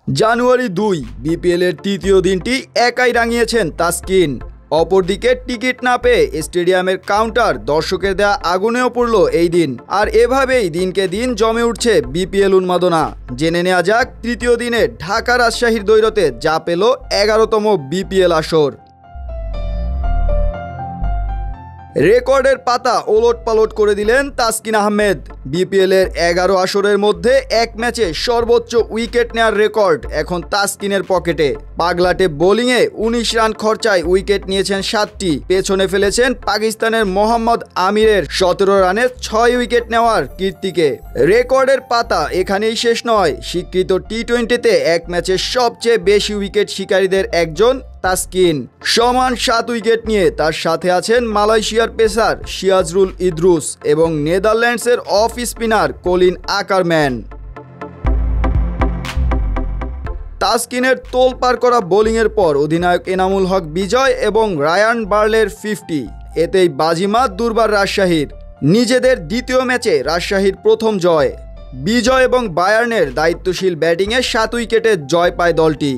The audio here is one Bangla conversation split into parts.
জানুয়ারি ২ বিপিএলের তৃতীয় দিনটি একাই রাঙিয়েছেন তাসকিন। অপরদিকে টিকিট না পেয়ে স্টেডিয়ামের কাউন্টার দর্শকের দেয়া আগুনেও পড়ল এই দিন। আর এভাবেই দিনকে দিন জমে উঠছে বিপিএল উন্মাদনা। জেনে নেওয়া যাক তৃতীয় দিনে ঢাকা রাজশাহীর দ্বৈরথে যা পেল ১১তম বিপিএল আসর। রেকর্ডের পাতা ওলটপালট করে দিলেন তাসকিন আহমেদ। বিপিএলের ১১ আসরের মধ্যে এক ম্যাচে সর্বোচ্চ উইকেট নেওয়ার রেকর্ড এখন তাসকিনের পকেটে। পাগলাটে বোলিংয়ে ১৯ রান খরচায় উইকেট নিয়েছেন ৭টি, পেছনে ফেলেছেন পাকিস্তানের মোহাম্মদ আমিরের ১৭ রানে ৬ উইকেট নেওয়ার কীর্তিকে। রেকর্ডের পাতা এখানেই শেষ নয়। স্বীকৃত টি-20তে এক ম্যাচে সবচেয়ে বেশি উইকেট শিকারীদের একজন তাসকিন। সমান ৭ উইকেট নিয়ে তার সাথে আছেন মালয়েশিয়ার পেসার সিরাজুল ইদ্রুস এবং নেদারল্যান্ডসের অফ স্পিনার কলিন আকারম্যান। তাসকিনের তোলপাড় করা বোলিংয়ের পর অধিনায়ক এনামুল হক বিজয় এবং রায়ান বার্লের 50, এতেই বাজিমাত দুর্বার রাজশাহীর। নিজেদের দ্বিতীয় ম্যাচে রাজশাহীর প্রথম জয়। বিজয় এবং বায়ার্নের দায়িত্বশীল ব্যাটিংয়ে ৭ উইকেটে জয় পায় দলটি।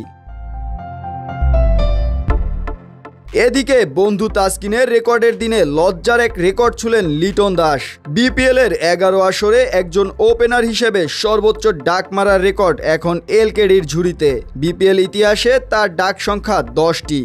এদিকে বন্ধু তাসকিনের রেকর্ডের দিনে লজ্জার এক রেকর্ড ছুঁলেন লিটন দাস। বিপিএলের ১১ আসরে একজন ওপেনার হিসেবে সর্বোচ্চ ডাক মারার রেকর্ড এখন এলকেডির ঝুড়িতে। বিপিএল ইতিহাসে তার ডাক সংখ্যা 10টি।